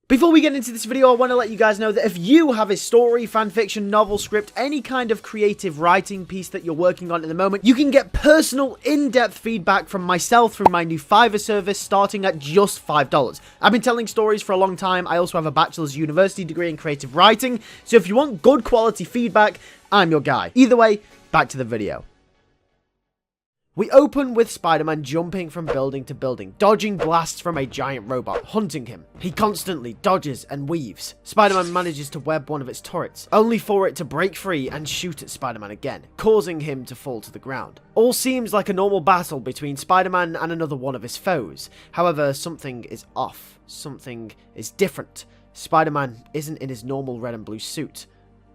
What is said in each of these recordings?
Before we get into this video, I want to let you guys know that if you have a story, fanfiction, novel, script, any kind of creative writing piece that you're working on at the moment, you can get personal, in-depth feedback from myself through my new Fiverr service starting at just $5. I've been telling stories for a long time. I also have a bachelor's university degree in creative writing, so if you want good quality feedback, I'm your guy. Either way, back to the video. We open with Spider-Man jumping from building to building, dodging blasts from a giant robot, hunting him. He constantly dodges and weaves. Spider-Man manages to web one of its turrets, only for it to break free and shoot at Spider-Man again, causing him to fall to the ground. All seems like a normal battle between Spider-Man and another one of his foes. However, something is off. Something is different. Spider-Man isn't in his normal red and blue suit.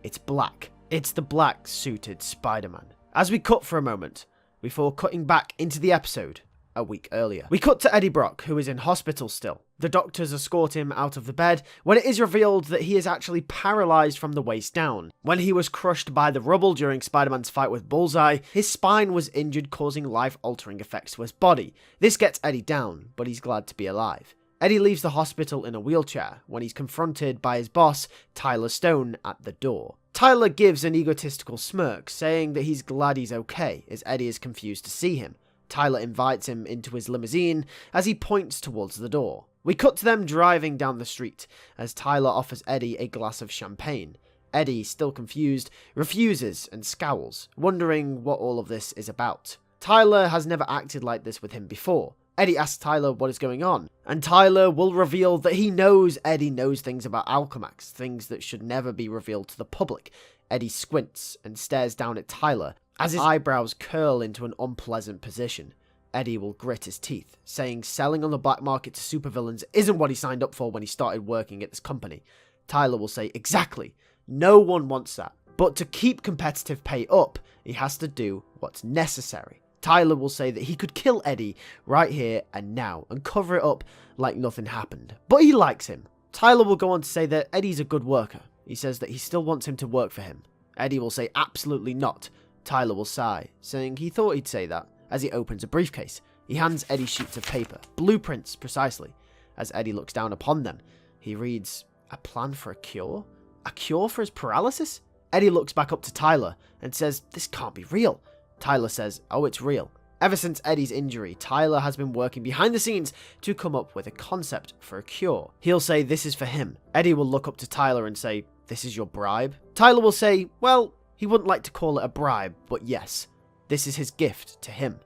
It's black. It's the black-suited Spider-Man. As we cut for a moment, before cutting back into the episode a week earlier. We cut to Eddie Brock, who is in hospital still. The doctors escort him out of the bed when it is revealed that he is actually paralyzed from the waist down. When he was crushed by the rubble during Spider-Man's fight with Bullseye, his spine was injured, causing life-altering effects to his body. This gets Eddie down, but he's glad to be alive. Eddie leaves the hospital in a wheelchair when he's confronted by his boss, Tyler Stone, at the door. Tyler gives an egotistical smirk, saying that he's glad he's okay, as Eddie is confused to see him. Tyler invites him into his limousine as he points towards the door. We cut to them driving down the street, as Tyler offers Eddie a glass of champagne. Eddie, still confused, refuses and scowls, wondering what all of this is about. Tyler has never acted like this with him before. Eddie asks Tyler what is going on, and Tyler will reveal that he knows Eddie knows things about Alchemax, things that should never be revealed to the public. Eddie squints and stares down at Tyler as his eyebrows curl into an unpleasant position. Eddie will grit his teeth, saying selling on the black market to supervillains isn't what he signed up for when he started working at this company. Tyler will say, exactly, no one wants that, but to keep competitive pay up, he has to do what's necessary. Tyler will say that he could kill Eddie right here and now and cover it up like nothing happened, but he likes him. Tyler will go on to say that Eddie's a good worker. He says that he still wants him to work for him. Eddie will say absolutely not. Tyler will sigh, saying he thought he'd say that, as he opens a briefcase. He hands Eddie sheets of paper, blueprints precisely. As Eddie looks down upon them, he reads, a plan for a cure? A cure for his paralysis? Eddie looks back up to Tyler and says, this can't be real. Tyler says, oh, it's real. Ever since Eddie's injury, Tyler has been working behind the scenes to come up with a concept for a cure. He'll say this is for him. Eddie will look up to Tyler and say, this is your bribe? Tyler will say, well, he wouldn't like to call it a bribe, but yes, this is his gift to him.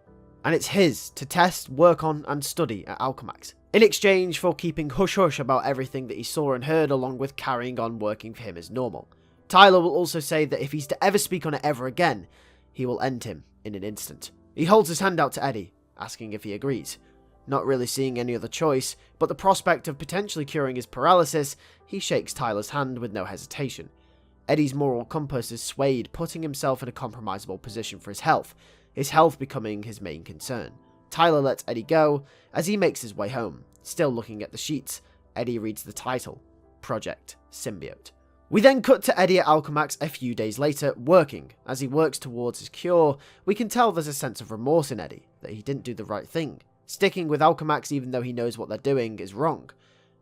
And it's his to test, work on, and study at Alchemax, in exchange for keeping hush-hush about everything that he saw and heard, along with carrying on working for him as normal. Tyler will also say that if he's to ever speak on it ever again, he will end him in an instant. He holds his hand out to Eddie, asking if he agrees. Not really seeing any other choice, but the prospect of potentially curing his paralysis, he shakes Tyler's hand with no hesitation. Eddie's moral compass is swayed, putting himself in a compromisable position for his health becoming his main concern. Tyler lets Eddie go as he makes his way home. Still looking at the sheets, Eddie reads the title, Project Symbiote. We then cut to Eddie at Alchemax a few days later, working. As he works towards his cure, we can tell there's a sense of remorse in Eddie, that he didn't do the right thing. Sticking with Alchemax even though he knows what they're doing is wrong.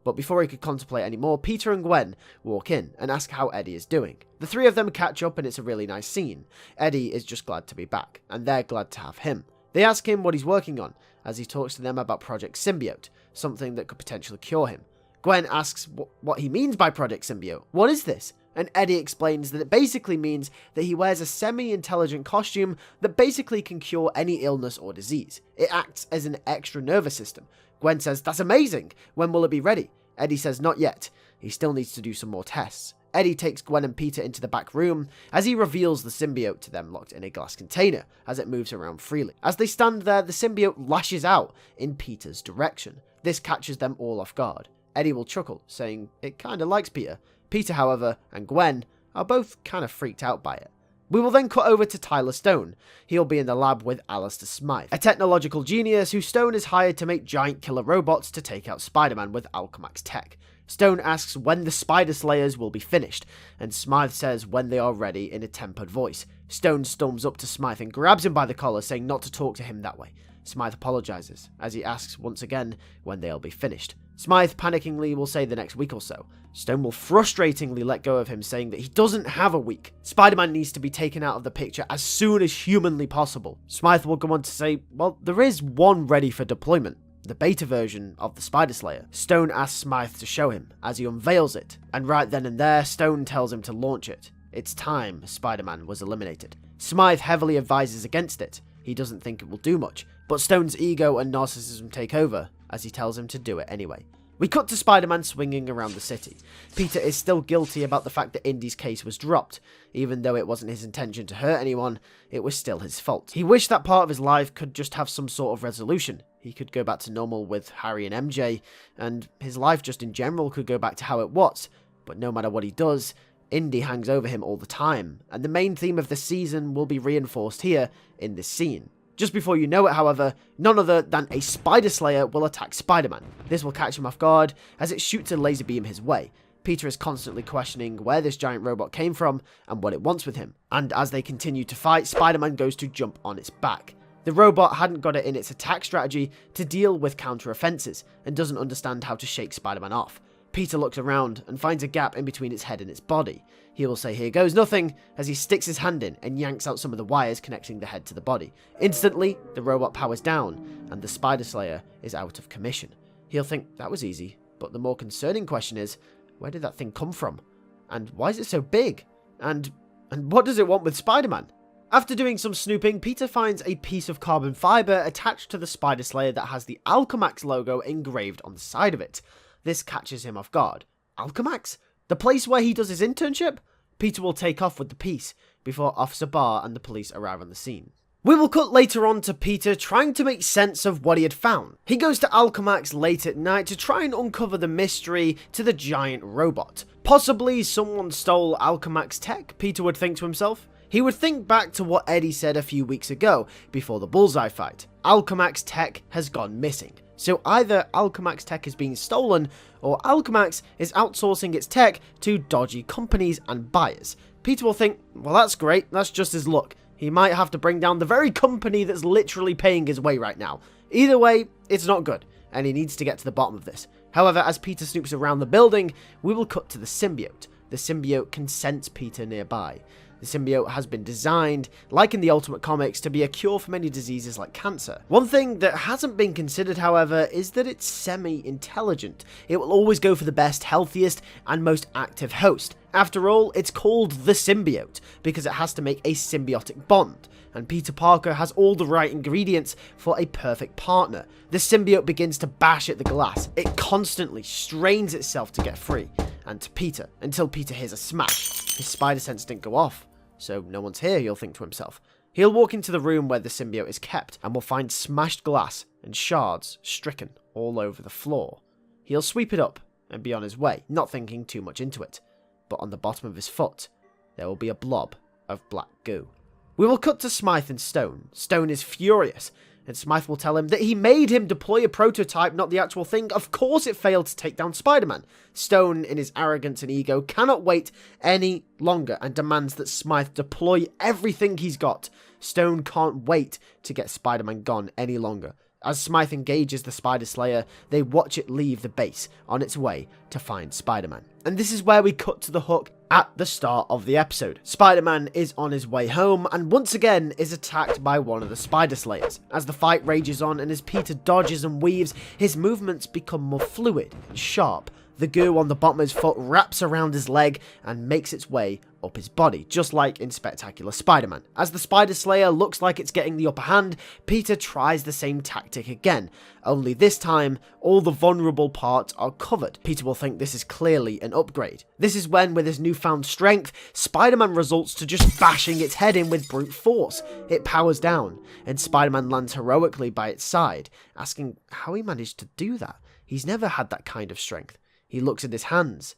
But before he could contemplate anymore, Peter and Gwen walk in and ask how Eddie is doing. The three of them catch up and it's a really nice scene. Eddie is just glad to be back, and they're glad to have him. They ask him what he's working on, as he talks to them about Project Symbiote, something that could potentially cure him. Gwen asks what he means by Project Symbiote. What is this? And Eddie explains that it basically means that he wears a semi-intelligent costume that basically can cure any illness or disease. It acts as an extra nervous system. Gwen says, that's amazing. When will it be ready? Eddie says, not yet. He still needs to do some more tests. Eddie takes Gwen and Peter into the back room as he reveals the symbiote to them locked in a glass container as it moves around freely. As they stand there, the symbiote lashes out in Peter's direction. This catches them all off guard. Eddie will chuckle, saying it kinda likes Peter. Peter, however, and Gwen are both kind of freaked out by it. We will then cut over to Tyler Stone. He'll be in the lab with Alistair Smythe, a technological genius who Stone is hired to make giant killer robots to take out Spider-Man with Alchemax tech. Stone asks when the Spiderslayers will be finished, and Smythe says when they are ready in a tempered voice. Stone storms up to Smythe and grabs him by the collar, saying not to talk to him that way. Smythe apologizes, as he asks once again when they'll be finished. Smythe panickingly will say the next week or so. Stone will frustratingly let go of him, saying that he doesn't have a week. Spider-Man needs to be taken out of the picture as soon as humanly possible. Smythe will go on to say, well, there is one ready for deployment. The beta version of the Spiderslayer. Stone asks Smythe to show him, as he unveils it, and right then and there, Stone tells him to launch it. It's time Spider-Man was eliminated. Smythe heavily advises against it. He doesn't think it will do much, but Stone's ego and narcissism take over, as he tells him to do it anyway. We cut to Spider-Man swinging around the city. Peter is still guilty about the fact that Indy's case was dropped. Even though it wasn't his intention to hurt anyone, it was still his fault. He wished that part of his life could just have some sort of resolution. He could go back to normal with Harry and MJ, and his life just in general could go back to how it was. But no matter what he does, Indy hangs over him all the time, and the main theme of the season will be reinforced here in this scene. Just before you know it, however, none other than a Spiderslayer will attack Spider-Man. This will catch him off guard as it shoots a laser beam his way. Peter is constantly questioning where this giant robot came from and what it wants with him. And as they continue to fight, Spider-Man goes to jump on its back. The robot hadn't got it in its attack strategy to deal with counter-offenses and doesn't understand how to shake Spider-Man off. Peter looks around and finds a gap in between its head and its body. He will say, "Here goes nothing," as he sticks his hand in and yanks out some of the wires connecting the head to the body. Instantly, the robot powers down, and the Spiderslayer is out of commission. He'll think that was easy, but the more concerning question is, where did that thing come from? And why is it so big? And what does it want with Spider-Man? After doing some snooping, Peter finds a piece of carbon fiber attached to the Spiderslayer that has the Alchemax logo engraved on the side of it. This catches him off guard. Alchemax? The place where he does his internship? Peter will take off with the piece before Officer Barr and the police arrive on the scene. We will cut later on to Peter trying to make sense of what he had found. He goes to Alchemax late at night to try and uncover the mystery to the giant robot. Possibly someone stole Alchemax tech, Peter would think to himself. He would think back to what Eddie said a few weeks ago, before the Bullseye fight. Alchemax tech has gone missing. So either Alchemax tech is being stolen, or Alchemax is outsourcing its tech to dodgy companies and buyers. Peter will think, well, that's great, that's just his luck. He might have to bring down the very company that's literally paying his way right now. Either way, it's not good, and he needs to get to the bottom of this. However, as Peter snoops around the building, we will cut to the symbiote. The symbiote can sense Peter nearby. The symbiote has been designed, like in the Ultimate Comics, to be a cure for many diseases like cancer. One thing that hasn't been considered, however, is that it's semi-intelligent. It will always go for the best, healthiest, and most active host. After all, it's called the symbiote, because it has to make a symbiotic bond. And Peter Parker has all the right ingredients for a perfect partner. The symbiote begins to bash at the glass. It constantly strains itself to get free, and to Peter, until Peter hears a smash. His spider sense didn't go off, so no one's here, he'll think to himself. He'll walk into the room where the symbiote is kept, and will find smashed glass and shards stricken all over the floor. He'll sweep it up and be on his way, not thinking too much into it. But on the bottom of his foot, there will be a blob of black goo. We will cut to Smythe and Stone. Stone is furious, and Smythe will tell him that he made him deploy a prototype, not the actual thing. Of course it failed to take down Spider-Man. Stone, in his arrogance and ego, cannot wait any longer and demands that Smythe deploy everything he's got. Stone can't wait to get Spider-Man gone any longer. As Smythe engages the Spiderslayer, they watch it leave the base on its way to find Spider-Man. And this is where we cut to the hook at the start of the episode. Spider-Man is on his way home and once again is attacked by one of the Spiderslayers. As the fight rages on and as Peter dodges and weaves, his movements become more fluid and sharp. The goo on the bottom of his foot wraps around his leg and makes its way up his body, just like in Spectacular Spider-Man. As the Spiderslayer looks like it's getting the upper hand, Peter tries the same tactic again, only this time all the vulnerable parts are covered. Peter will think this is clearly an upgrade. This is when, with his newfound strength, Spider-Man resorts to just bashing its head in with brute force. It powers down, and Spider-Man lands heroically by its side, asking how he managed to do that. He's never had that kind of strength. He looks at his hands.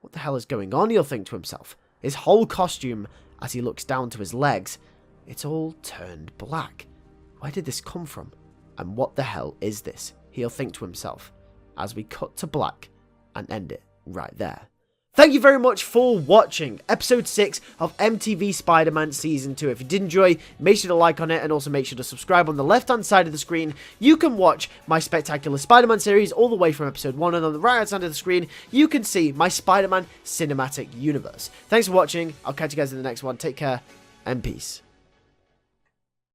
What the hell is going on, he'll think to himself. His whole costume, as he looks down to his legs, it's all turned black. Where did this come from? And what the hell is this? He'll think to himself, as we cut to black and end it right there. Thank you very much for watching episode 6 of MTV Spider-Man Season 2. If you did enjoy, make sure to like on it and also make sure to subscribe on the left-hand side of the screen. You can watch my Spectacular Spider-Man series all the way from episode 1, and on the right-hand side of the screen, you can see my Spider-Man Cinematic Universe. Thanks for watching. I'll catch you guys in the next one. Take care and peace.